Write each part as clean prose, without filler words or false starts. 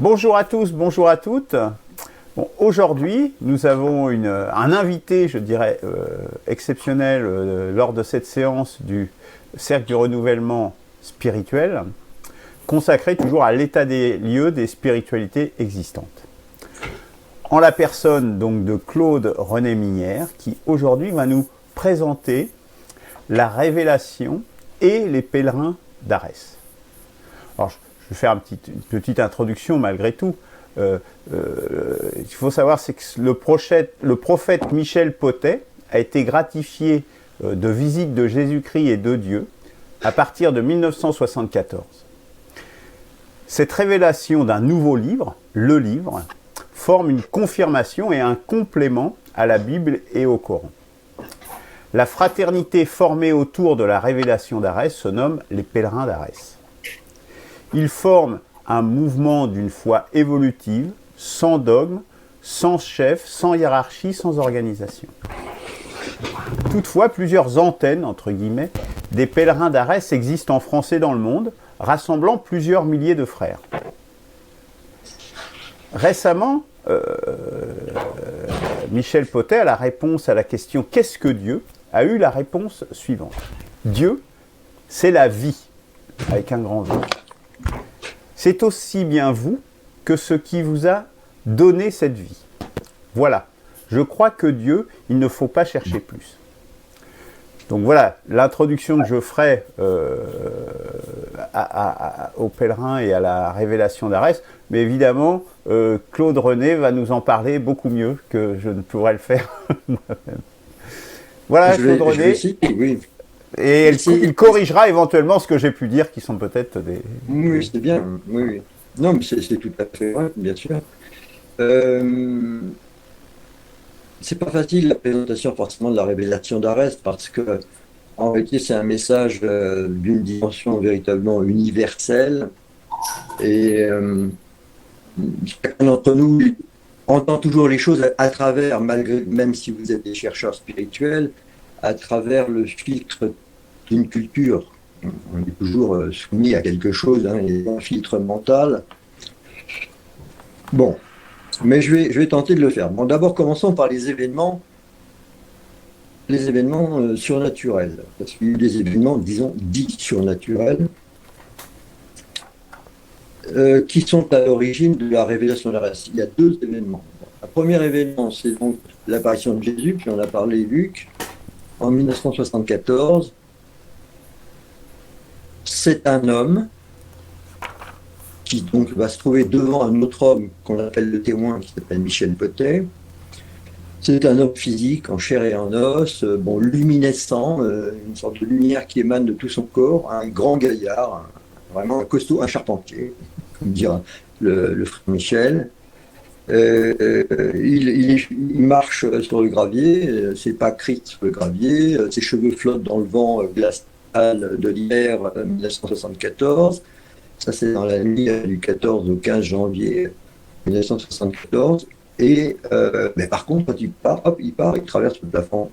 Bonjour à tous, bonjour à toutes. Bon, aujourd'hui, nous avons un invité, je dirais, exceptionnel lors de cette séance du Cercle du Renouvellement Spirituel, consacré toujours à l'état des lieux des spiritualités existantes. En la personne donc de Claude René Minière, qui aujourd'hui va nous présenter la révélation et les pèlerins d'Arès. Alors, je vais faire une petite introduction malgré tout. Il faut savoir c'est que le prophète Michel Potet a été gratifié de visites de Jésus-Christ et de Dieu à partir de 1974. Cette révélation d'un nouveau livre, le livre, forme une confirmation et un complément à la Bible et au Coran. La fraternité formée autour de la révélation d'Arès se nomme les pèlerins d'Arès. Ils forment un mouvement d'une foi évolutive, sans dogme, sans chef, sans hiérarchie, sans organisation. Toutefois, plusieurs antennes, entre guillemets, des pèlerins d'Arès existent en France et dans le monde, rassemblant plusieurs milliers de frères. Récemment, Michel Potet, à la réponse à la question « Qu'est-ce que Dieu ?», a eu la réponse suivante. Dieu, c'est la vie, avec un grand V. C'est aussi bien vous que ce qui vous a donné cette vie. Voilà, je crois que Dieu, il ne faut pas chercher plus. Donc voilà, l'introduction que je ferai aux pèlerins et à la révélation d'Arès, mais évidemment, Claude René va nous en parler beaucoup mieux que je ne pourrais le faire moi-même. Voilà, Claude René. Oui. Et il corrigera éventuellement ce que j'ai pu dire, qui sont peut-être des... Oui, c'est bien. Oui. Non, mais c'est tout à fait vrai, bien sûr. C'est pas facile la présentation forcément de la révélation d'Arès parce que en réalité c'est un message d'une dimension véritablement universelle et chacun d'entre nous entend toujours les choses à travers, malgré, même si vous êtes des chercheurs spirituels, à travers le filtre d'une culture. On est toujours soumis à quelque chose, il y a un filtre mental. Bon, mais je vais tenter de le faire. Bon, d'abord, commençons par les événements surnaturels. Parce qu'il y a eu des événements, disons, dits surnaturels, qui sont à l'origine de la révélation d'Arès. Il y a deux événements. Le premier événement, c'est donc l'apparition de Jésus, puis on a parlé Luc, en 1974. C'est un homme qui donc va se trouver devant un autre homme qu'on appelle le témoin, qui s'appelle Michel Potet. C'est un homme physique, en chair et en os, luminescent, une sorte de lumière qui émane de tout son corps, un grand gaillard, vraiment un costaud, un charpentier, comme dire le frère Michel. Il marche sur le gravier, ses pas critent sur le gravier, ses cheveux flottent dans le vent glacial de l'hiver 1974. Ça, c'est dans la nuit du 14 au 15 janvier 1974. Et mais par contre, quand il part, il traverse le plafond.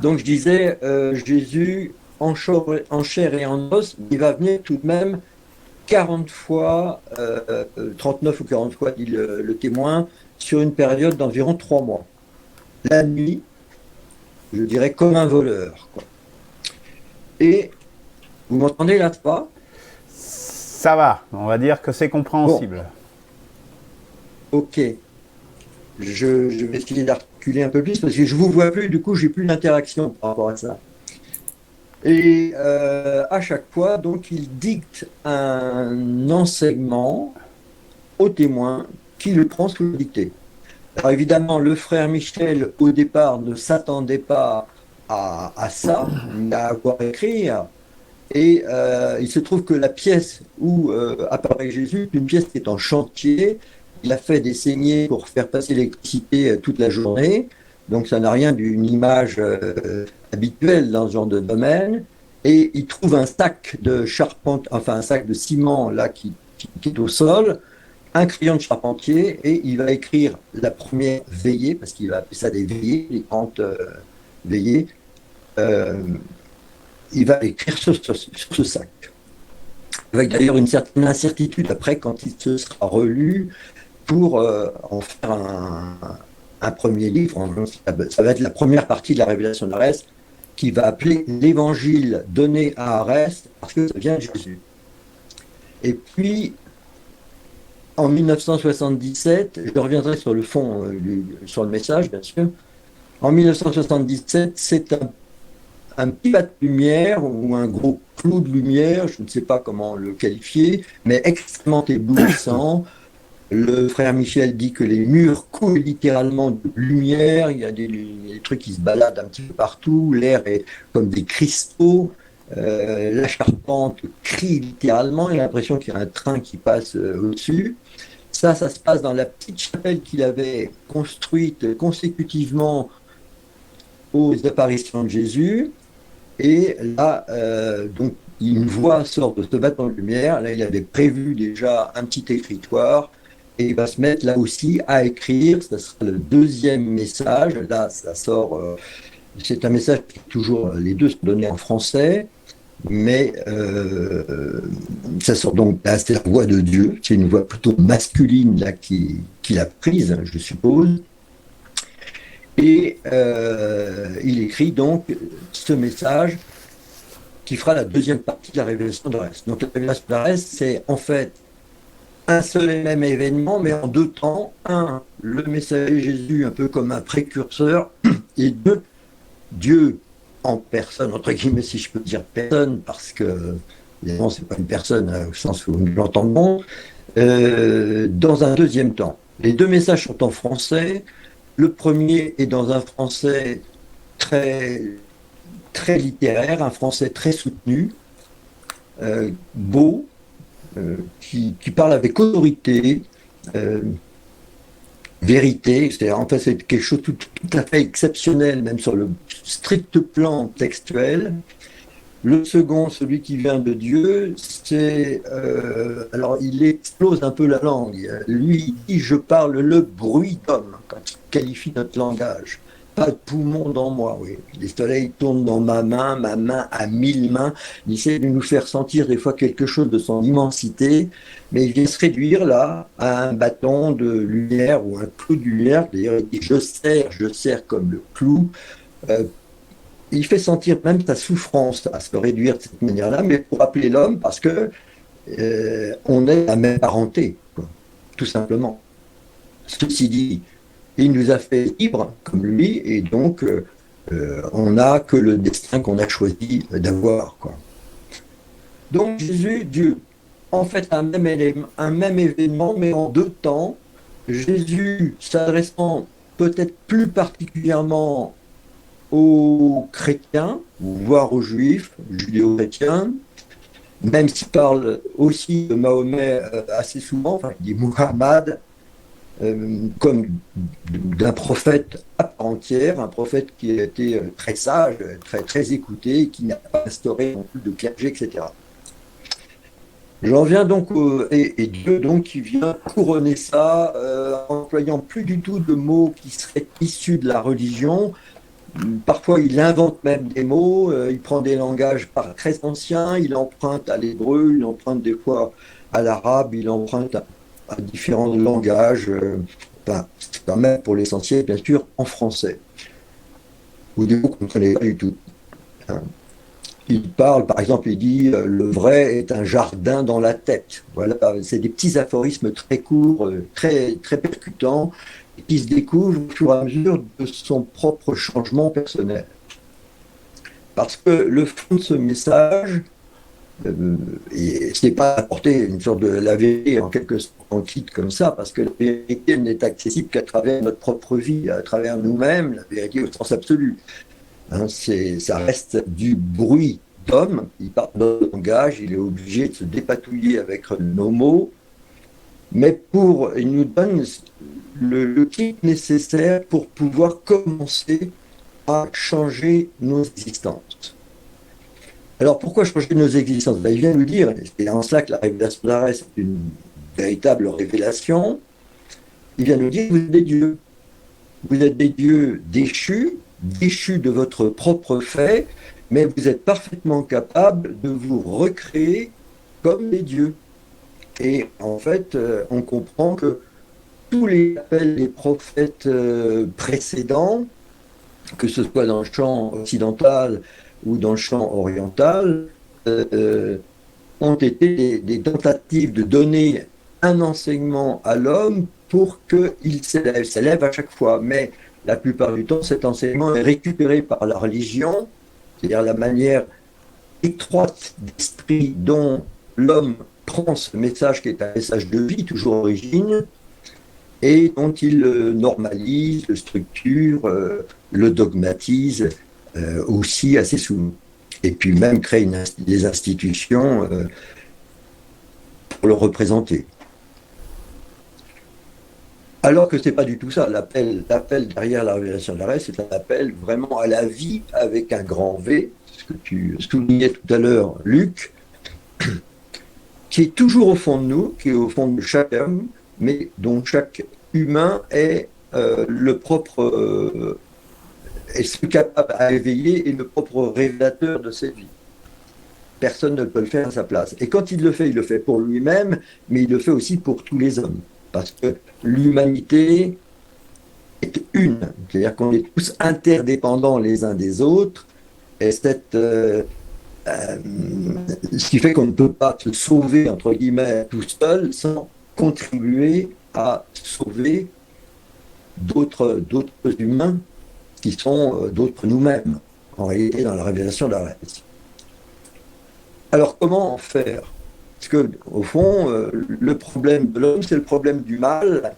Donc, je disais, Jésus, en chair et en os, il va venir tout de même 40 fois, 39 ou 40 fois, dit le témoin, sur une période d'environ 3 mois. La nuit, je dirais comme un voleur, quoi. Et vous m'entendez là, pas? Ça va, on va dire que c'est compréhensible. Bon. Ok. Je vais essayer d'articuler un peu plus parce que je vous vois plus, du coup, j'ai plus d'interaction par rapport à ça. Et à chaque fois, donc, il dicte un enseignement au témoin qui le prend sous le dicté. Alors évidemment, le frère Michel, au départ, ne s'attendait pas à ça, à avoir écrire. Et il se trouve que la pièce où apparaît Jésus est une pièce qui est en chantier. Il a fait des saignées pour faire passer l'électricité toute la journée. Donc ça n'a rien d'une image habituelle dans ce genre de domaine. Et il trouve un sac de charpente, enfin un sac de ciment là qui est au sol, un crayon de charpentier, et il va écrire la première veillée, parce qu'il va appeler ça des veillées, les 30 veillées. Il va écrire sur ce sac. avec d'ailleurs une certaine incertitude après quand il se sera relu pour en faire un premier livre. Ça va être la première partie de la révélation d'Arès qui va appeler l'évangile donné à Arès parce que ça vient de Jésus. Et puis, en 1977, je reviendrai sur le fond, sur le message, bien sûr. En 1977, c'est un petit pas de lumière ou un gros clou de lumière, je ne sais pas comment le qualifier, mais extrêmement éblouissant. Le frère Michel dit que les murs coulent littéralement de lumière, il y a des trucs qui se baladent un petit peu partout, l'air est comme des cristaux, la charpente crie littéralement, il y a l'impression qu'il y a un train qui passe au-dessus. Ça se passe dans la petite chapelle qu'il avait construite consécutivement aux apparitions de Jésus. Et là, donc, une voix sort de ce bâton de lumière. Là, il avait prévu déjà un petit écritoire. Et il va se mettre là aussi à écrire. Ce sera le deuxième message. Là, ça sort. C'est un message qui toujours. Les deux sont donnés en français. Mais ça sort donc. Là, c'est la voix de Dieu. C'est une voix plutôt masculine là, qu'il a prise, je suppose. Et il écrit donc ce message qui fera la deuxième partie de la révélation d'Arès. Donc la révélation d'Arès, c'est en fait un seul et même événement, mais en deux temps. Un, le messager Jésus, un peu comme un précurseur, et deux, Dieu en personne, entre guillemets, si je peux dire personne, parce que évidemment, c'est pas une personne au sens où nous l'entendons, dans un deuxième temps. Les deux messages sont en français. Le premier est dans un français très, très littéraire, un français très soutenu, beau, qui parle avec autorité, vérité. En fait, c'est quelque chose de tout à fait exceptionnel, même sur le strict plan textuel. Le second, celui qui vient de Dieu, c'est... alors, il explose un peu la langue. Lui, il dit « Je parle le bruit d'homme » quand il qualifie notre langage. Pas de poumon dans moi, oui. Les soleils tournent dans ma main a 1000 mains. Il essaie de nous faire sentir des fois quelque chose de son immensité, mais il vient se réduire là à un bâton de lumière ou un clou de lumière. D'ailleurs, il dit « Je serre comme le clou ». Il fait sentir même sa souffrance à se réduire de cette manière-là, mais pour appeler l'homme parce que on est la même parenté, quoi, tout simplement. Ceci dit, il nous a fait libres comme lui, et donc on n'a que le destin qu'on a choisi d'avoir, quoi. Donc Jésus, Dieu, en fait un même événement, mais en deux temps. Jésus s'adressant peut-être plus particulièrement aux chrétiens, voire aux juifs, judéo-chrétiens, même s'il parle aussi de Mahomet assez souvent, enfin, il dit Muhammad, comme d'un prophète à part entière, un prophète qui a été très sage, très, très écouté, qui n'a pas instauré non plus de clergé, etc. J'en viens donc, et Dieu donc qui vient couronner ça, en employant plus du tout de mots qui seraient issus de la religion. Parfois, il invente même des mots, il prend des langages très anciens, il emprunte à l'hébreu, il emprunte des fois à l'arabe, il emprunte à différents langages, enfin, c'est quand même pour l'essentiel, bien sûr, en français, ou des mots qu'on ne connaît pas du tout. Il parle, par exemple, il dit le vrai est un jardin dans la tête. Voilà, c'est des petits aphorismes très courts, très, très percutants, qui se découvre au fur et à mesure de son propre changement personnel. Parce que le fond de ce message, et ce n'est pas apporter une sorte de la vérité en quelque sorte en quitte comme ça, parce que la vérité n'est accessible qu'à travers notre propre vie, à travers nous-mêmes, la vérité au sens absolu. Hein, ça reste du bruit d'homme, il parle de langage, il est obligé de se dépatouiller avec nos mots, mais il nous donne le kit nécessaire pour pouvoir commencer à changer nos existences. Alors pourquoi changer nos existences? Il vient nous dire, c'est en cela que la révélation d'Arès est une véritable révélation, il vient nous dire, vous êtes des dieux. Vous êtes des dieux déchus de votre propre fait, mais vous êtes parfaitement capable de vous recréer comme des dieux. Et en fait, on comprend que tous les appels des prophètes précédents, que ce soit dans le champ occidental ou dans le champ oriental, ont été des tentatives de donner un enseignement à l'homme pour qu'il s'élève à chaque fois. Mais la plupart du temps, cet enseignement est récupéré par la religion, c'est-à-dire la manière étroite d'esprit dont l'homme prend ce message qui est un message de vie, toujours origine, et dont il le normalise, le structure, le dogmatise aussi assez souvent. Et puis même crée des institutions pour le représenter. Alors que ce n'est pas du tout ça. L'appel derrière la révélation de l'arrêt, c'est un appel vraiment à la vie avec un grand V, ce que tu soulignais tout à l'heure, Luc, qui est toujours au fond de nous, qui est au fond de chaque homme, mais dont chaque humain est le propre, est capable à éveiller et le propre révélateur de cette vie. Personne ne peut le faire à sa place. Et quand il le fait pour lui-même, mais il le fait aussi pour tous les hommes. Parce que l'humanité est une. C'est-à-dire qu'on est tous interdépendants les uns des autres. Et ce qui fait qu'on ne peut pas se sauver, entre guillemets, tout seul, sans contribuer à sauver d'autres humains qui sont d'autres nous-mêmes, en réalité, dans la révélation de la réalité. Alors, comment faire? Parce que, au fond, le problème de l'homme, c'est le problème du mal,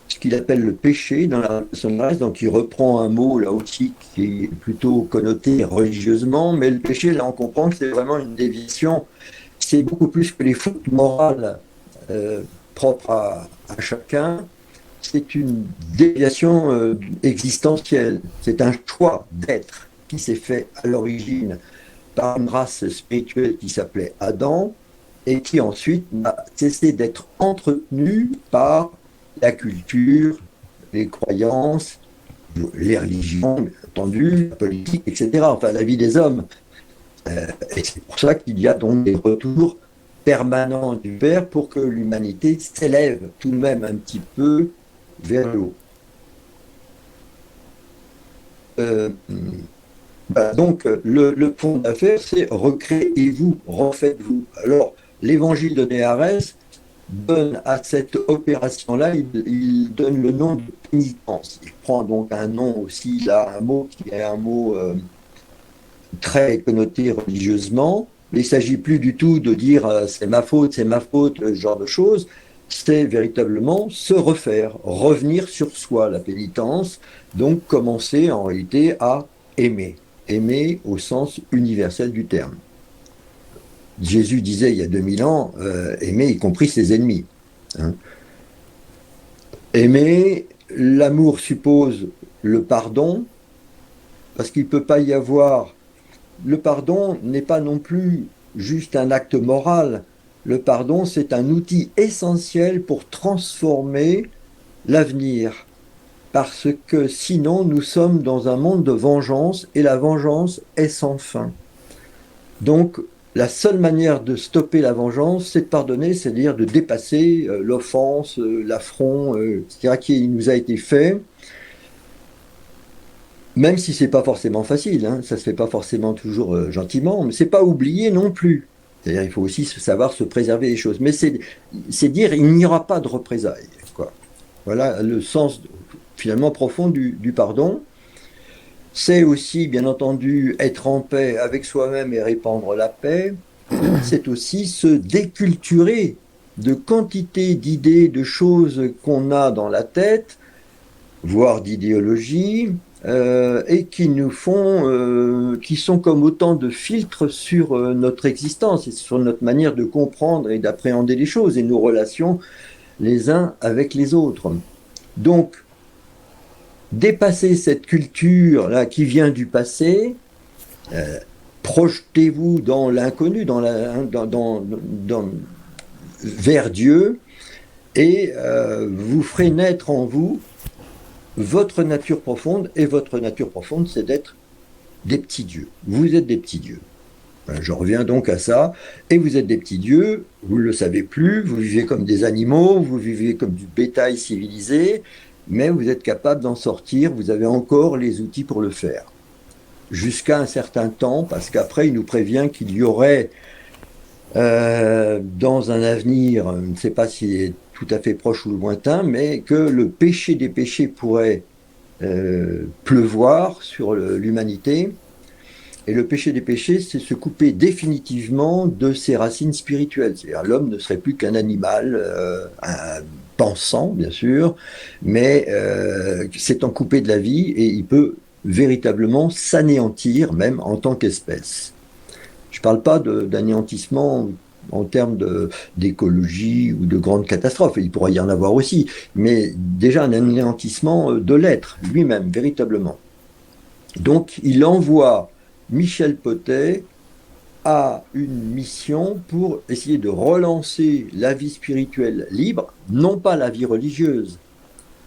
ce qu'il appelle le péché dans la révélation de la réalité. Donc, il reprend un mot, là aussi, qui est plutôt connoté religieusement, mais le péché, là, on comprend que c'est vraiment une déviation. C'est beaucoup plus que les fautes morales propres à chacun. C'est une déviation existentielle. C'est un choix d'être qui s'est fait à l'origine par une race spirituelle qui s'appelait Adam et qui ensuite n'a cessé d'être entretenu par la culture, les croyances, les religions, bien entendu, la politique, etc. Enfin, la vie des hommes. Et c'est pour ça qu'il y a donc des retours permanents du Père pour que l'humanité s'élève tout de même un petit peu vers le haut. Donc, le fond d'affaires, c'est recréez-vous, refaites-vous. Alors, l'évangile de Néarès donne à cette opération-là, il donne le nom de pénitence. Il prend donc un nom aussi, là, un mot qui est un mot très connoté religieusement. Il ne s'agit plus du tout de dire c'est ma faute, ce genre de choses. C'est véritablement se refaire, revenir sur soi, la pénitence. Donc, commencer en réalité à aimer. Aimer au sens universel du terme. Jésus disait il y a 2000 ans, aimer y compris ses ennemis. Hein. Aimer, l'amour suppose le pardon, parce qu'il ne peut pas y avoir... Le pardon n'est pas non plus juste un acte moral. Le pardon, c'est un outil essentiel pour transformer l'avenir. Parce que sinon, nous sommes dans un monde de vengeance et la vengeance est sans fin. Donc, la seule manière de stopper la vengeance, c'est de pardonner, c'est-à-dire de dépasser l'offense, l'affront, etc., qui nous a été fait, même si c'est pas forcément facile, hein, ça se fait pas forcément toujours gentiment, mais c'est pas oublier non plus. C'est-à-dire, il faut aussi savoir se préserver des choses. Mais c'est dire, il n'y aura pas de représailles, quoi. Voilà le sens finalement profond du pardon. C'est aussi, bien entendu, être en paix avec soi-même et répandre la paix. C'est aussi se déculturer de quantité d'idées, de choses qu'on a dans la tête, voire d'idéologies, et qui nous font, qui sont comme autant de filtres sur notre existence et sur notre manière de comprendre et d'appréhender les choses et nos relations les uns avec les autres. Donc, dépasser cette culture-là qui vient du passé, projetez-vous dans l'inconnu, vers Dieu, et vous ferez naître en vous votre nature profonde, et votre nature profonde, c'est d'être des petits dieux. Vous êtes des petits dieux. Je reviens donc à ça. Et vous êtes des petits dieux, vous ne le savez plus, vous vivez comme des animaux, vous vivez comme du bétail civilisé, mais vous êtes capable d'en sortir, vous avez encore les outils pour le faire. Jusqu'à un certain temps, parce qu'après, il nous prévient qu'il y aurait, dans un avenir, je ne sais pas s'il est tout à fait proche ou lointain, mais que le péché des péchés pourrait pleuvoir sur l'humanité. Et le péché des péchés, c'est se couper définitivement de ses racines spirituelles. C'est-à-dire l'homme ne serait plus qu'un animal, un pensant, bien sûr, mais s'étant coupé de la vie, et il peut véritablement s'anéantir, même en tant qu'espèce. Je ne parle pas d'anéantissement en termes d'écologie ou de grandes catastrophes, il pourrait y en avoir aussi, mais déjà un anéantissement de l'être lui-même, véritablement. Donc il envoie Michel Potet a une mission pour essayer de relancer la vie spirituelle libre, non pas la vie religieuse,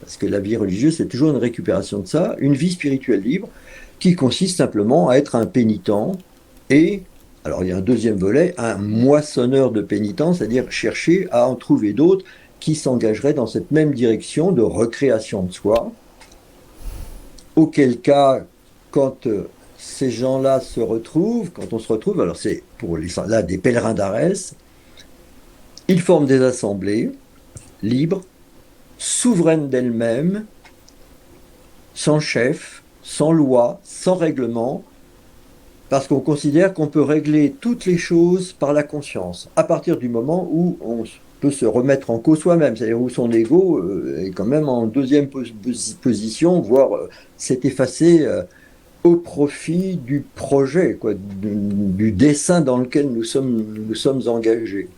parce que la vie religieuse, c'est toujours une récupération de ça, une vie spirituelle libre qui consiste simplement à être un pénitent et, alors il y a un deuxième volet, un moissonneur de pénitents, c'est-à-dire chercher à en trouver d'autres qui s'engageraient dans cette même direction de recréation de soi, auquel cas, quand ces gens-là se retrouvent, quand on se retrouve, alors c'est pour là des pèlerins d'Arès, ils forment des assemblées libres, souveraines d'elles-mêmes, sans chef, sans loi, sans règlement, parce qu'on considère qu'on peut régler toutes les choses par la conscience, à partir du moment où on peut se remettre en cause soi-même, c'est-à-dire où son ego est quand même en deuxième position, voire s'est effacé au profit du projet, quoi, du dessin dans lequel nous sommes engagés.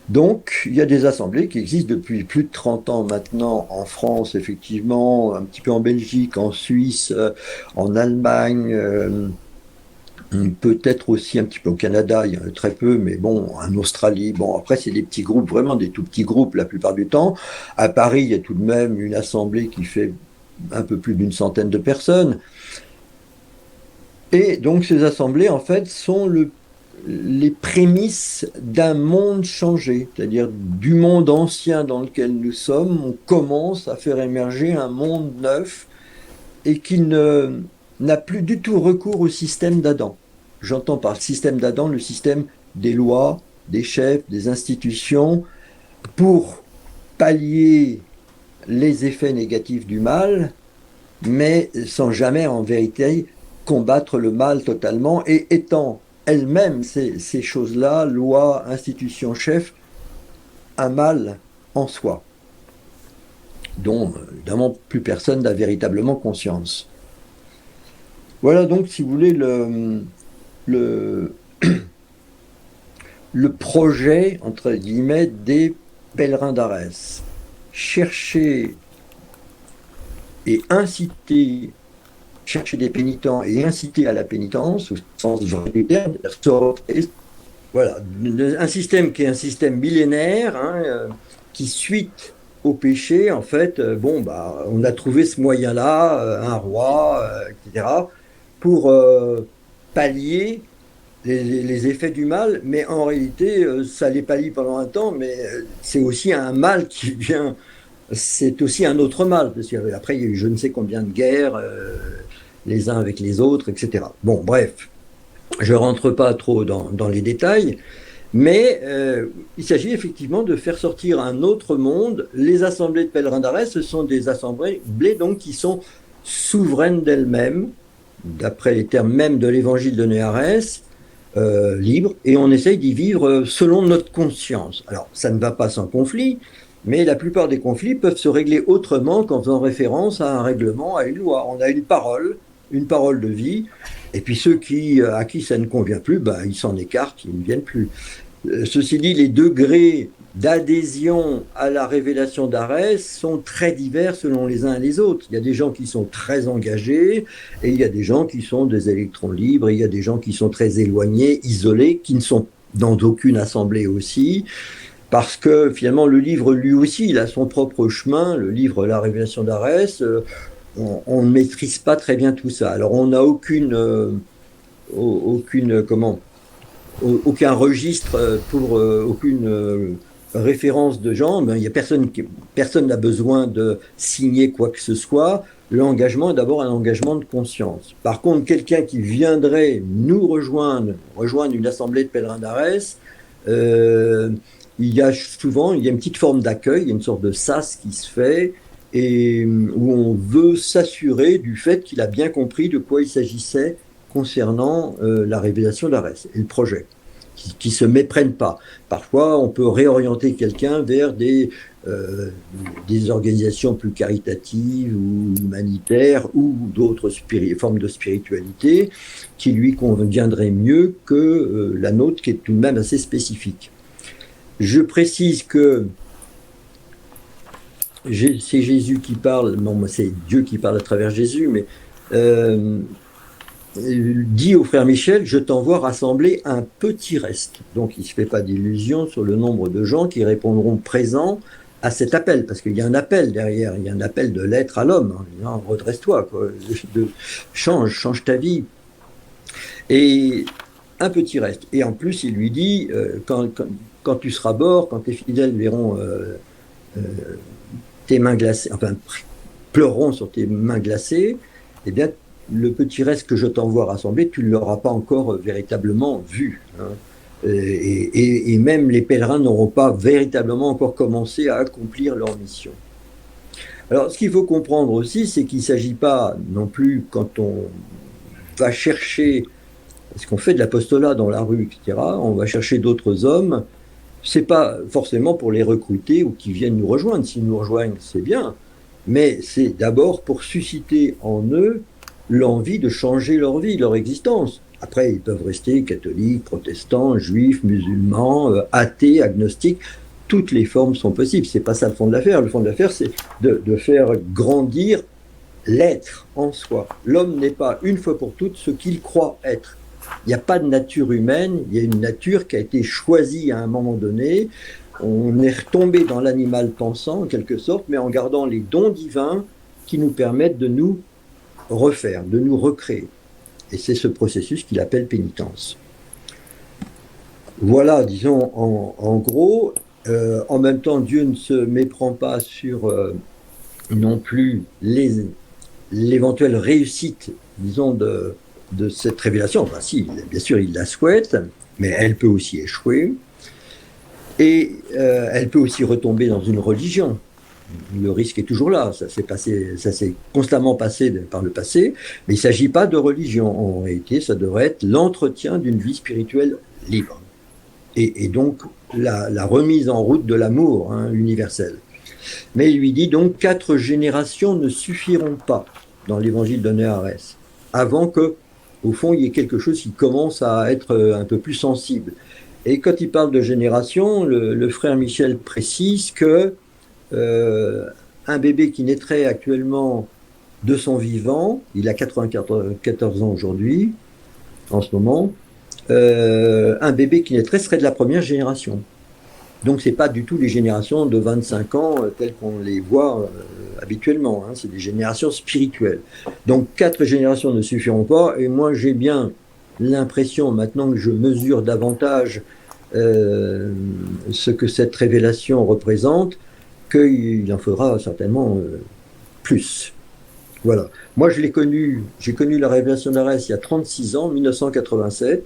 Donc, il y a des assemblées qui existent depuis plus de 30 ans maintenant en France, effectivement, un petit peu en Belgique, en Suisse, en Allemagne, peut-être aussi un petit peu au Canada, il y en a très peu, mais bon, en Australie. Bon, après, c'est des petits groupes, vraiment des tout petits groupes la plupart du temps. À Paris, il y a tout de même une assemblée qui fait un peu plus d'une centaine de personnes. Et donc ces assemblées, en fait, sont les prémices d'un monde changé, c'est-à-dire du monde ancien dans lequel nous sommes, on commence à faire émerger un monde neuf et qui n'a plus du tout recours au système d'Adam. J'entends par système d'Adam le système des lois, des chefs, des institutions, pour pallier les effets négatifs du mal, mais sans jamais en vérité combattre le mal totalement et étant elles-mêmes ces choses-là, lois, institutions, chefs, un mal en soi, dont évidemment plus personne n'a véritablement conscience. Voilà donc, si vous voulez, le, le projet, entre guillemets, des pèlerins d'Arès. Chercher et inciter, chercher des pénitents et inciter à la pénitence, au sens vrai du terme, voilà, un système qui est un système millénaire, hein, qui suite au péché, en fait, bon, bah, on a trouvé ce moyen-là, un roi, etc., pour pallier les effets du mal, mais en réalité, ça les pallie pendant un temps, mais c'est aussi un mal qui vient, c'est aussi un autre mal, parce qu'après, il y a eu je ne sais combien de guerres, les uns avec les autres, etc. Bon, bref, je ne rentre pas trop dans les détails, mais il s'agit effectivement de faire sortir un autre monde. Les assemblées de pèlerins d'Arès, ce sont des assemblées donc, qui sont souveraines d'elles-mêmes, d'après les termes même de l'évangile de Néarès, libre, et on essaye d'y vivre selon notre conscience. Alors, ça ne va pas sans conflit, mais la plupart des conflits peuvent se régler autrement qu'en faisant référence à un règlement, à une loi. On a une parole de vie, et puis ceux à qui ça ne convient plus, ben, ils s'en écartent, ils ne viennent plus. Ceci dit, les degrés d'adhésion à la révélation d'Arès sont très divers selon les uns et les autres. Il y a des gens qui sont très engagés et il y a des gens qui sont des électrons libres, et il y a des gens qui sont très éloignés, isolés, qui ne sont dans aucune assemblée aussi, parce que finalement le livre lui aussi, il a son propre chemin, le livre La révélation d'Arès, on ne maîtrise pas très bien tout ça. Alors on n'a aucune aucun registre pour aucune référence de gens. Ben, il y a personne n'a besoin de signer quoi que ce soit. L'engagement est d'abord un engagement de conscience. Par contre, quelqu'un qui viendrait nous rejoindre une assemblée de pèlerins d'Arès, il y a une petite forme d'accueil, il y a une sorte de sas qui se fait, et où on veut s'assurer du fait qu'il a bien compris de quoi il s'agissait concernant la révélation d'Arès et le projet, qui ne se méprennent pas. Parfois, on peut réorienter quelqu'un vers des organisations plus caritatives ou humanitaires ou d'autres formes de spiritualité qui lui conviendraient mieux que la nôtre, qui est tout de même assez spécifique. Je précise que c'est Jésus qui parle, non, c'est Dieu qui parle à travers Jésus, mais dit au frère Michel, je t'envoie rassembler un petit reste. Donc il ne se fait pas d'illusion sur le nombre de gens qui répondront présents à cet appel, parce qu'il y a un appel derrière, il y a un appel de l'être à l'homme. Hein, redresse-toi, quoi, change ta vie. Et un petit reste. Et en plus, il lui dit, quand tu seras mort, quand tes fidèles verront tes mains glacées, enfin, pleureront sur tes mains glacées, eh bien, le petit reste que je t'envoie rassembler, tu ne l'auras pas encore véritablement vu. Hein. Et même les pèlerins n'auront pas véritablement encore commencé à accomplir leur mission. Alors, ce qu'il faut comprendre aussi, c'est qu'il ne s'agit pas non plus, quand on va chercher, parce qu'on fait de l'apostolat dans la rue, etc., on va chercher d'autres hommes, c'est pas forcément pour les recruter ou qu'ils viennent nous rejoindre. S'ils nous rejoignent, c'est bien, mais c'est d'abord pour susciter en eux l'envie de changer leur vie, leur existence. Après, ils peuvent rester catholiques, protestants, juifs, musulmans, athées, agnostiques. Toutes les formes sont possibles. C'est pas ça le fond de l'affaire. Le fond de l'affaire, c'est de faire grandir l'être en soi. L'homme n'est pas, une fois pour toutes, ce qu'il croit être. Il n'y a pas de nature humaine, il y a une nature qui a été choisie à un moment donné. On est retombé dans l'animal pensant, en quelque sorte, mais en gardant les dons divins qui nous permettent de nous refaire, de nous recréer. Et c'est ce processus qu'il appelle pénitence. Voilà, disons, en gros, en même temps, Dieu ne se méprend pas sur non plus l'éventuelle réussite, disons, de cette révélation. Enfin, si, bien sûr, il la souhaite, mais elle peut aussi échouer. Et elle peut aussi retomber dans une religion. Le risque est toujours là, ça s'est constamment passé par le passé, mais il ne s'agit pas de religion. En réalité, ça devrait être l'entretien d'une vie spirituelle libre. Et donc, la remise en route de l'amour universel. Mais il lui dit donc, 4 générations ne suffiront pas dans l'évangile donné à Arès, avant que, au fond, il y ait quelque chose qui commence à être un peu plus sensible. Et quand il parle de génération, le frère Michel précise que un bébé qui naîtrait actuellement de son vivant, il a 94 ans aujourd'hui, en ce moment, un bébé qui naîtrait serait de la première génération. Donc, ce n'est pas du tout les générations de 25 ans telles qu'on les voit habituellement, hein, c'est des générations spirituelles. Donc, 4 générations ne suffiront pas, et moi j'ai bien l'impression, maintenant que je mesure davantage ce que cette révélation représente, qu'il en faudra certainement plus. Voilà. Moi, j'ai connu la révélation d'Arès il y a 36 ans, 1987,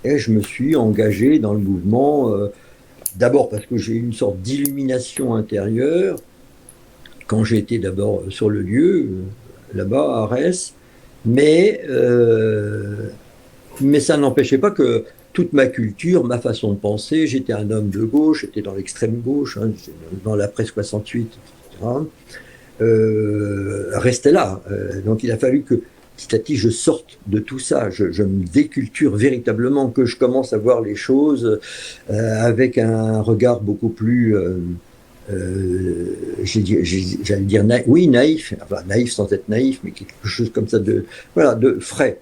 et je me suis engagé dans le mouvement, d'abord parce que j'ai eu une sorte d'illumination intérieure, quand j'ai été d'abord sur le lieu, là-bas, à Arès, mais ça n'empêchait pas que toute ma culture, ma façon de penser, j'étais un homme de gauche, j'étais dans l'extrême gauche, hein, dans l'après 68, etc., restait là. Donc il a fallu que petit à petit je sorte de tout ça, je me déculture véritablement, que je commence à voir les choses avec un regard beaucoup plus, j'allais dire, naïf, enfin naïf sans être naïf, mais quelque chose comme ça de frais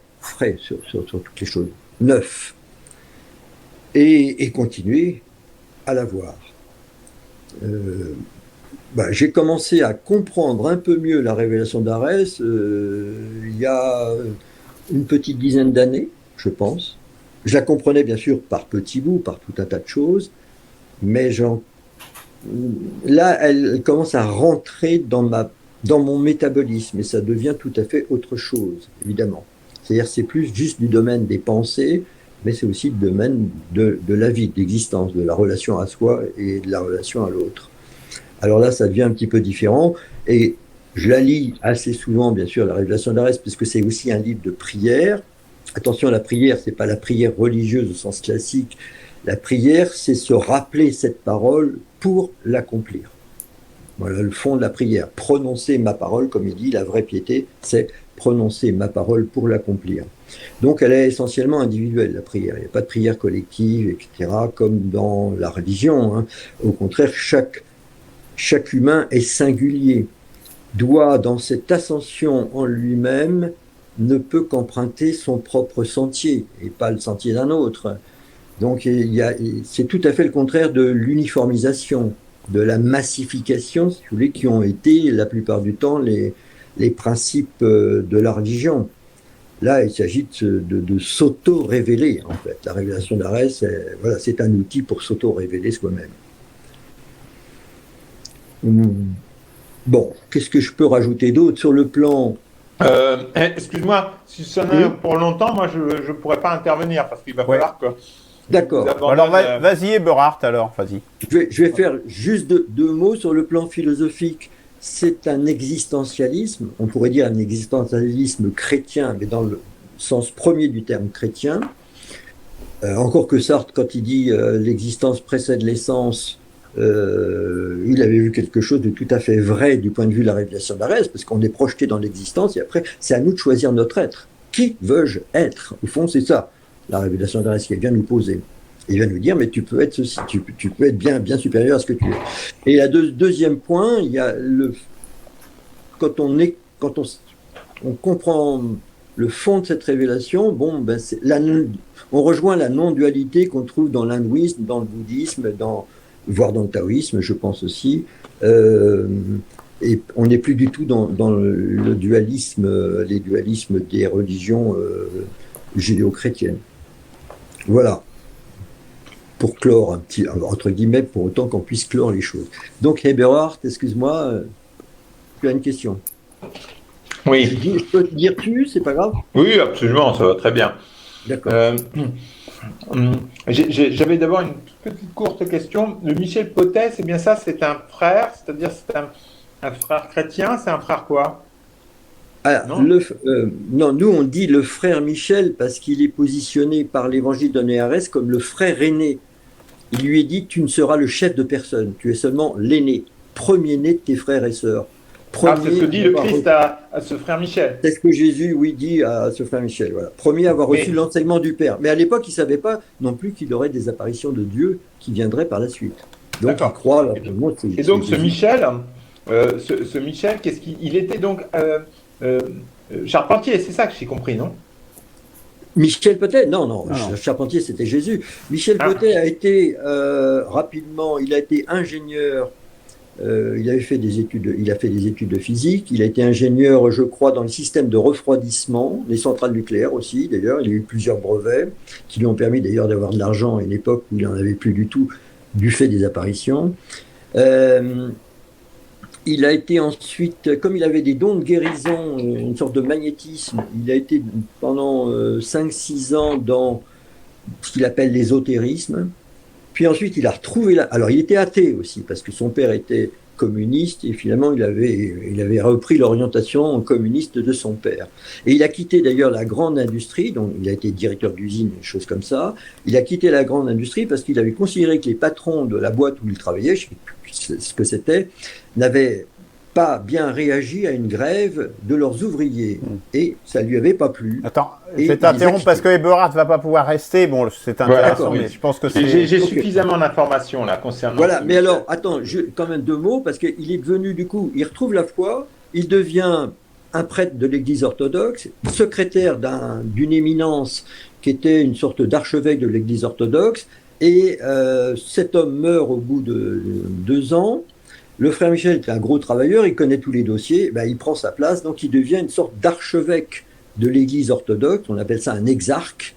sur toutes les choses, neuf. Et continuer à la voir. J'ai commencé à comprendre un peu mieux la révélation d'Arès il y a une petite dizaine d'années, je pense. Je la comprenais bien sûr par petits bouts, par tout un tas de choses, mais là, elle commence à rentrer dans mon métabolisme et ça devient tout à fait autre chose, évidemment. C'est-à-dire c'est plus juste du domaine des pensées, mais c'est aussi le domaine de la vie, de l'existence, de la relation à soi et de la relation à l'autre. Alors là, ça devient un petit peu différent et je la lis assez souvent, bien sûr, la Révélation d'Arès, parce que c'est aussi un livre de prière. Attention, la prière, c'est pas la prière religieuse au sens classique. La prière, c'est se rappeler cette parole pour l'accomplir. Voilà le fond de la prière. Prononcer ma parole, comme il dit, la vraie piété, c'est prononcer ma parole pour l'accomplir. Donc elle est essentiellement individuelle, la prière. Il n'y a pas de prière collective, etc., comme dans la religion, hein. Au contraire, chaque humain est singulier, doit, dans cette ascension en lui-même, ne peut qu'emprunter son propre sentier et pas le sentier d'un autre. Donc c'est tout à fait le contraire de l'uniformisation, de la massification, si vous voulez, qui ont été la plupart du temps les principes de la religion. Là, il s'agit de s'auto-révéler, en fait. La révélation d'Arès, voilà, c'est un outil pour s'auto-révéler soi-même. Bon, qu'est-ce que je peux rajouter d'autre sur le plan? Excuse-moi, si ça en est pour longtemps, moi je ne pourrais pas intervenir parce qu'il va falloir que. D'accord. Alors vas-y, Eberhard, alors, vas-y. Je vais faire juste deux mots sur le plan philosophique. C'est un existentialisme, on pourrait dire un existentialisme chrétien, mais dans le sens premier du terme chrétien. Encore que Sartre, quand il dit l'existence précède l'essence, il avait vu quelque chose de tout à fait vrai du point de vue de la révélation d'Arès, parce qu'on est projeté dans l'existence et après, c'est à nous de choisir notre être. Qui veux-je être? Au fond, c'est ça, la révélation d'Arès qui vient nous poser. Il va nous dire, mais tu peux être ceci, tu peux être bien supérieur à ce que tu es. Et deuxième point, il y a quand on comprend le fond de cette révélation, bon, ben on rejoint la non-dualité qu'on trouve dans l'hindouisme, dans le bouddhisme, voire dans le taoïsme, je pense aussi. Et on n'est plus du tout dans le dualisme, les dualismes des religions judéo-chrétiennes. Voilà. Pour clore un petit, entre guillemets, pour autant qu'on puisse clore les choses. Donc, Eberhard, excuse-moi, tu as une question? Oui. Je peux te dire c'est pas grave? Oui, absolument, ça va très bien. D'accord. J'avais d'abord une petite courte question. Le Michel Potet, c'est bien ça, c'est un frère, c'est-à-dire c'est un frère chrétien, c'est un frère quoi? Alors, non, nous on dit le frère Michel parce qu'il est positionné par l'évangile de Néarès comme le frère aîné. Il lui est dit, tu ne seras le chef de personne, tu es seulement l'aîné, premier-né de tes frères et sœurs. C'est ce que dit le Christ à ce frère Michel. C'est ce que Jésus, oui, dit à ce frère Michel. Voilà. Premier à avoir reçu l'enseignement du Père. Mais à l'époque, il ne savait pas non plus qu'il aurait des apparitions de Dieu qui viendraient par la suite. Donc, il croit. Et donc, ce Michel, qu'est-ce qu'il était donc charpentier, c'est ça que j'ai compris, non? Michel Potet, non, charpentier, c'était Jésus. Michel Potet a été rapidement, il a été ingénieur. Il a fait des études de physique. Il a été ingénieur, je crois, dans le système de refroidissement, les centrales nucléaires aussi. D'ailleurs, il a eu plusieurs brevets qui lui ont permis d'ailleurs d'avoir de l'argent à une époque où il n'en avait plus du tout du fait des apparitions. Il a été ensuite, comme il avait des dons de guérison, une sorte de magnétisme, il a été pendant 5-6 ans dans ce qu'il appelle l'ésotérisme. Puis ensuite, il a retrouvé alors, il était athée aussi, parce que son père était communiste, et finalement, il avait repris l'orientation communiste de son père. Et il a quitté d'ailleurs la grande industrie, donc il a été directeur d'usine, des choses comme ça. Il a quitté la grande industrie parce qu'il avait considéré que les patrons de la boîte où il travaillait, je ne sais plus ce que c'était, n'avaient pas bien réagi à une grève de leurs ouvriers. Et ça ne lui avait pas plu. Attends, je vais t'interrompre parce que Eberhard ne va pas pouvoir rester. Bon, c'est intéressant, mais je pense que c'est... J'ai suffisamment d'informations là concernant... Voilà, mais alors, attends, quand même 2 mots, parce qu'il est devenu, du coup, il retrouve la foi, il devient un prêtre de l'Église orthodoxe, secrétaire d'une éminence qui était une sorte d'archevêque de l'Église orthodoxe, et cet homme meurt au bout de 2 ans. Le frère Michel est un gros travailleur, il connaît tous les dossiers, il prend sa place, donc il devient une sorte d'archevêque de l'Église orthodoxe, on appelle ça un exarque,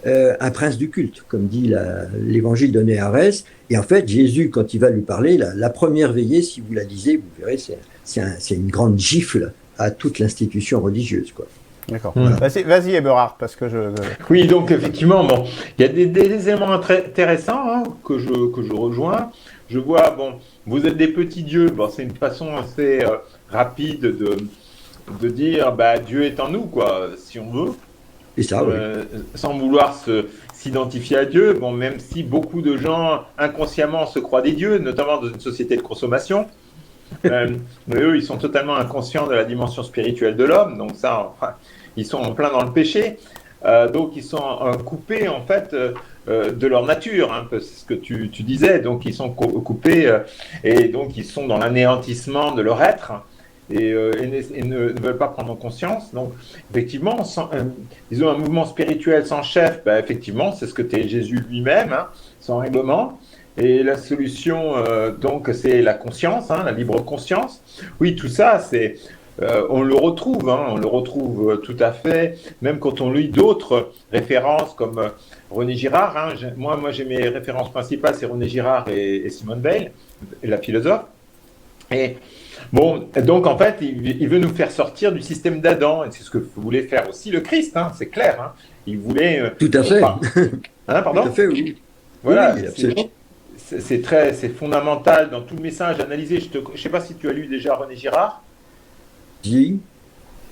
un prince du culte, comme dit l'évangile de Néarès. Et en fait, Jésus, quand il va lui parler, la première veillée, si vous la lisez, vous verrez, c'est une grande gifle à toute l'institution religieuse, quoi. D'accord. Vas-y, Eberhard, parce que Oui, donc effectivement, bon, il y a des éléments intéressants hein, que je rejoins. Je vois, bon, vous êtes des petits dieux. Bon, c'est une façon assez rapide de dire, bah, Dieu est en nous, quoi, si on veut. Et ça, oui. Sans vouloir s'identifier à Dieu, bon, même si beaucoup de gens inconsciemment se croient des dieux, notamment dans une société de consommation. Mais eux, ils sont totalement inconscients de la dimension spirituelle de l'homme, donc ça, enfin, ils sont en plein dans le péché, donc ils sont coupés en fait de leur nature, hein, c'est ce que tu disais, donc ils sont coupés et donc ils sont dans l'anéantissement de leur être et ne veulent pas prendre conscience. Donc effectivement, ils ont un mouvement spirituel sans chef, bah, effectivement, c'est ce que t'es Jésus lui-même, hein, sans règlement. Et la solution, donc, c'est la conscience, hein, la libre conscience. Oui, tout ça, on le retrouve tout à fait, même quand on lit d'autres références comme René Girard. Hein, moi, j'ai mes références principales, c'est René Girard et Simone Weil, la philosophe. Et bon, donc en fait, il veut nous faire sortir du système d'Adam, et c'est ce que voulait faire aussi le Christ, hein, c'est clair. Hein. Il voulait. Tout à fait. Hein, pardon. Tout à fait, oui. Voilà. Oui, absolument. C'est fondamental dans tout le message analysé. Je ne sais pas si tu as lu déjà René Girard. Si.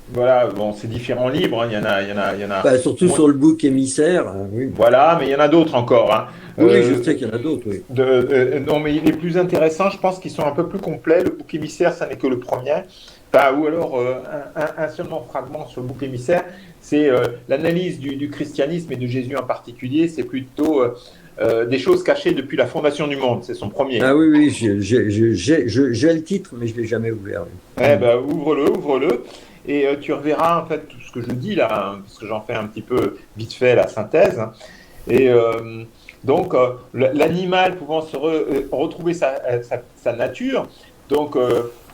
Voilà, bon, c'est différents livres. Hein. Il y en a. Bah, surtout sur le bouc émissaire. Oui. Voilà, mais il y en a d'autres encore. Hein. Oui, je sais qu'il y en a d'autres. Oui. Non, mais les plus intéressants, je pense qu'ils sont un peu plus complets. Le bouc émissaire, ça n'est que le premier. Enfin, ou alors un seulement fragment sur le bouc émissaire. C'est l'analyse du christianisme et de Jésus en particulier. C'est plutôt des choses cachées depuis la fondation du monde. C'est son premier. Ah oui, j'ai le titre, mais je ne l'ai jamais ouvert. Oui. Eh ben, ouvre-le. Et tu reverras en fait tout ce que je dis là, hein, parce que j'en fais un petit peu vite fait la synthèse. Hein. Et donc, l'animal pouvant retrouver sa nature, donc,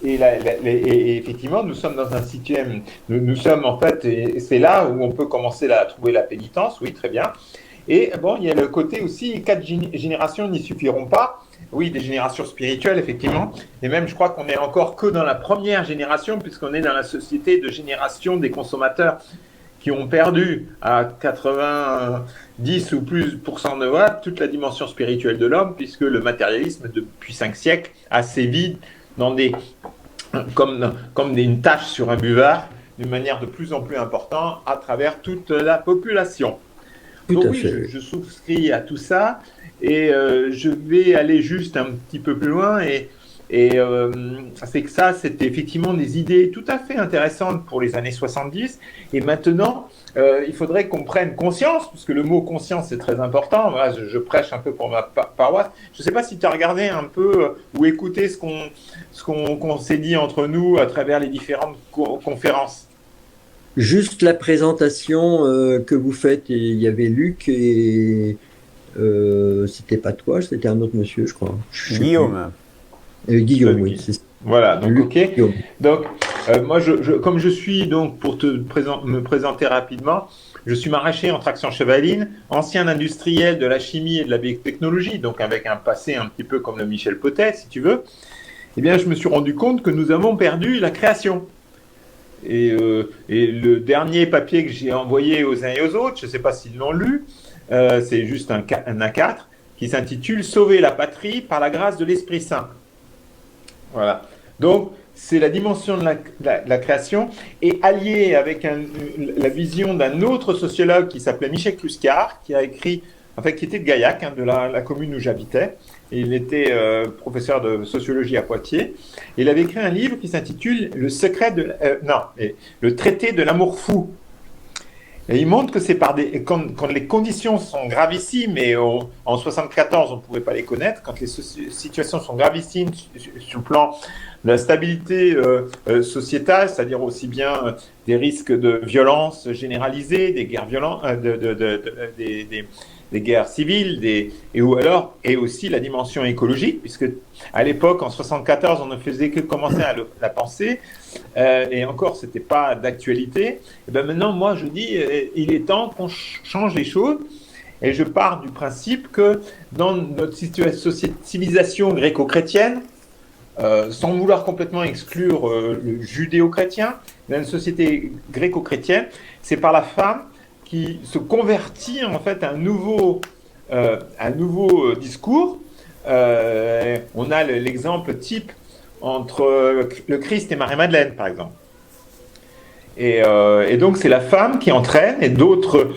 et effectivement, nous sommes dans un système, nous sommes en fait, et c'est là où on peut commencer à trouver la pénitence, oui, très bien. Et bon, il y a le côté aussi, 4 générations n'y suffiront pas. Oui, des générations spirituelles, effectivement. Et même, je crois qu'on n'est encore que dans la première génération, puisqu'on est dans la société de génération des consommateurs qui ont perdu à 90 ou plus % de watts toute la dimension spirituelle de l'homme, puisque le matérialisme, depuis 5 siècles, a sévi dans comme une tache sur un buvard, d'une manière de plus en plus importante à travers toute la population. Donc oui, je souscris à tout ça et je vais aller juste un petit peu plus loin et c'est que ça, c'était effectivement des idées tout à fait intéressantes pour les années 70 et maintenant, il faudrait qu'on prenne conscience, parce que le mot conscience c'est très important. Voilà, je prêche un peu pour ma paroisse. Je ne sais pas si tu as regardé un peu ou écouté ce qu'on s'est dit entre nous à travers les différentes conférences. Juste la présentation que vous faites, il y avait Luc et c'était pas toi, c'était un autre monsieur, je crois. Guillaume. Guillaume, oui. Voilà, donc Luc, ok. Guillaume. Donc moi, comme je suis donc pour me présenter rapidement, je suis maraîcher en traction chevaline, ancien industriel de la chimie et de la biotechnologie, donc avec un passé un petit peu comme le Michel Potet, si tu veux. Eh bien, je me suis rendu compte que nous avons perdu la création. Et le dernier papier que j'ai envoyé aux uns et aux autres, je ne sais pas s'ils l'ont lu, c'est juste un A4 qui s'intitule « Sauver la patrie par la grâce de l'Esprit Saint ». Voilà. Donc, c'est la dimension de la création et alliée avec la vision d'un autre sociologue qui s'appelait Michel Cluscar, qui a écrit, en fait, qui était de Gaillac, hein, de la commune où j'habitais. Il était professeur de sociologie à Poitiers. Il avait écrit un livre qui s'intitule Le traité de l'amour fou. Et il montre que c'est quand les conditions sont gravissimes, et en 74 on ne pouvait pas les connaître, quand les situations sont gravissimes sur le plan de la stabilité sociétale, c'est-à-dire aussi bien des risques de violence généralisée, des guerres violentes, des guerres civiles, et aussi la dimension écologique, puisque à l'époque, en 74, on ne faisait que commencer à la penser, et encore, c'était pas d'actualité. Et ben maintenant, moi, je dis, il est temps qu'on change les choses, Et je pars du principe que dans notre civilisation gréco-chrétienne, sans vouloir complètement exclure le judéo-chrétien, dans une société gréco-chrétienne, c'est par la femme qui se convertit en fait à un nouveau discours. On a l'exemple type entre le Christ et Marie-Madeleine, par exemple. Et donc, c'est la femme qui entraîne, et d'autres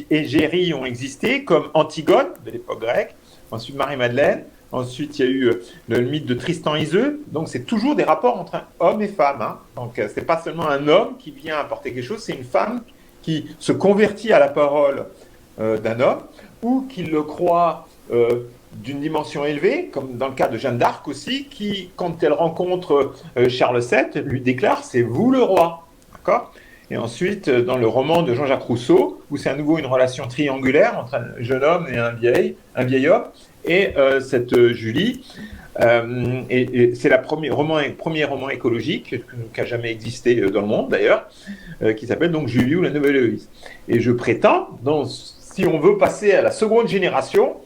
égéries ont existé, comme Antigone, de l'époque grecque, ensuite Marie-Madeleine, ensuite il y a eu le mythe de Tristan Iseux, donc c'est toujours des rapports entre homme et femme. Hein. Donc, c'est pas seulement un homme qui vient apporter quelque chose, c'est une femme qui se convertit à la parole d'un homme, ou qui le croit d'une dimension élevée, comme dans le cas de Jeanne d'Arc aussi, qui, quand elle rencontre Charles VII, lui déclare « c'est vous le roi ». D'accord ? Et ensuite, dans le roman de Jean-Jacques Rousseau, où c'est à nouveau une relation triangulaire entre un jeune homme et un vieil homme, et cette Julie, et c'est le premier roman écologique qui a jamais existé dans le monde d'ailleurs, qui s'appelle donc Julie ou la Nouvelle Héloïse. Et je prétends, si on veut passer à la seconde génération,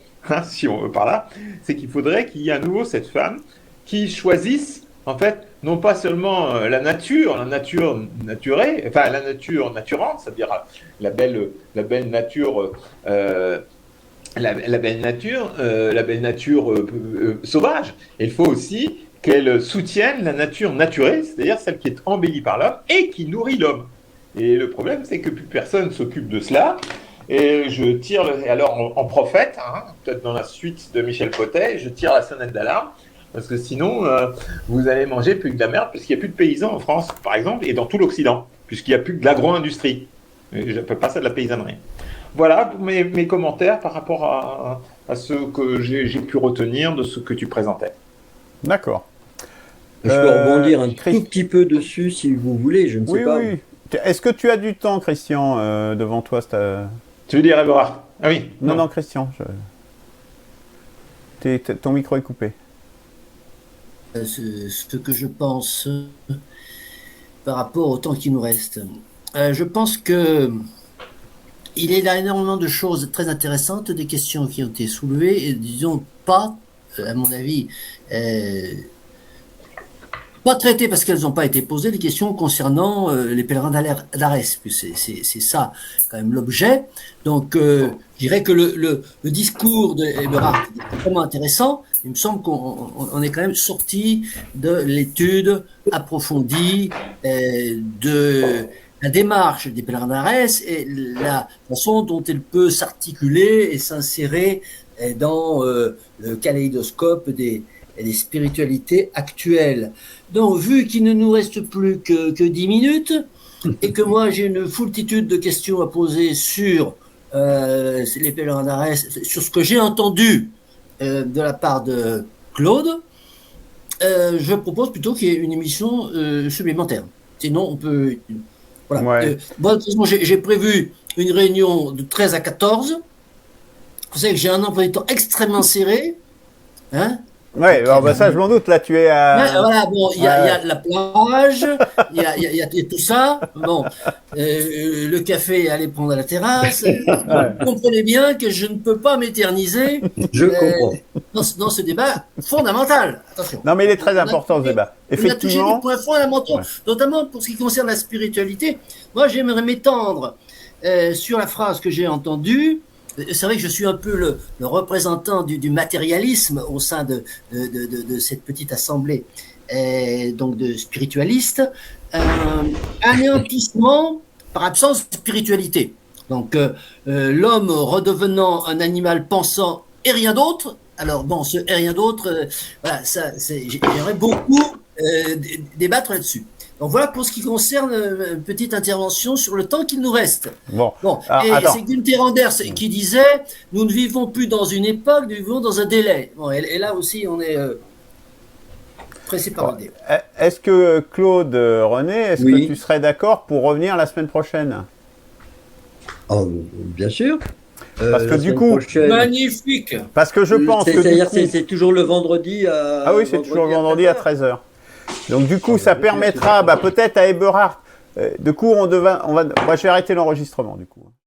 si on veut par là, c'est qu'il faudrait qu'il y ait à nouveau cette femme qui choisisse, en fait, non pas seulement la nature naturée, enfin la nature naturante, c'est-à-dire la belle nature, la belle nature sauvage. Il faut aussi qu'elle soutienne la nature naturelle, c'est-à-dire celle qui est embellie par l'homme et qui nourrit l'homme. Et le problème, c'est que plus personne s'occupe de cela. Et je tire, alors en prophète, hein, peut-être dans la suite de Michel Potet, je tire la sonnette d'alarme, parce que sinon, vous allez manger plus que de la merde, puisqu'il n'y a plus de paysans en France, par exemple, et dans tout l'Occident, puisqu'il n'y a plus que de l'agro-industrie. Je ne peux pas ça de la paysannerie. Voilà mes commentaires par rapport à ce que j'ai pu retenir de ce que tu présentais. D'accord. Je peux rebondir un tout petit peu dessus, si vous voulez, je ne sais pas. Oui. Est-ce que tu as du temps, Christian, devant toi Tu veux dire Eberhard? Ah oui. Non, Christian. Ton micro est coupé. Ce que je pense par rapport au temps qui nous reste. Je pense que il y a énormément de choses très intéressantes, des questions qui ont été soulevées, et disons pas, à mon avis, pas traitées parce qu'elles n'ont pas été posées, les questions concernant les pèlerins d'Arès, puisque c'est ça quand même l'objet. Donc, je dirais que le discours de Eberhard est vraiment intéressant. Il me semble qu'on est quand même sorti de l'étude approfondie de la démarche des pèlerins d'Arès et la façon dont elle peut s'articuler et s'insérer dans le kaléidoscope des spiritualités actuelles. Donc, vu qu'il ne nous reste plus que 10 minutes, et que moi j'ai une foultitude de questions à poser sur les pèlerins d'Arès, sur ce que j'ai entendu de la part de Claude, je propose plutôt qu'il y ait une émission supplémentaire. Sinon, on peut... Voilà. Ouais. Moi, de toute façon, j'ai prévu une réunion de 13 à 14. Vous savez que j'ai un emploi du temps extrêmement serré. Hein? Ouais, alors ça, je m'en doute. Là, tu es à... Ouais, voilà, bon, il y a la plage, il y a tout ça. Bon, le café, aller prendre à la terrasse. Vous comprenez bien que je ne peux pas m'éterniser. Je comprends. Dans ce débat fondamental. Attention. Non, mais il est très important, ce débat. Effectivement. On a touché des points fondamentaux, notamment pour ce qui concerne la spiritualité. Moi, j'aimerais m'étendre sur la phrase que j'ai entendue. C'est vrai que je suis un peu le représentant du matérialisme au sein de cette petite assemblée donc de spiritualistes. Anéantissement par absence de spiritualité. Donc l'homme redevenant un animal pensant et rien d'autre. Alors bon, ce et rien d'autre, voilà, ça, j'aimerais beaucoup débattre là-dessus. Donc voilà pour ce qui concerne une petite intervention sur le temps qu'il nous reste. Bon. Et c'est Günther Anders qui disait « Nous ne vivons plus dans une époque, nous vivons dans un délai ». Bon, et là aussi, on est pressé par l'idée. Est-ce que Claude, René, est-ce Oui. que tu serais d'accord pour revenir la semaine prochaine? Oh, bien sûr. Parce que La du semaine coup- prochaine- Magnifique. Parce que je pense que C'est-à-dire, du coup... c'est toujours le vendredi à... Ah oui, c'est toujours le vendredi à 13h. Donc du coup, ça bien sûr, permettra peut-être à Eberhard. Du coup, moi je vais arrêter l'enregistrement du coup.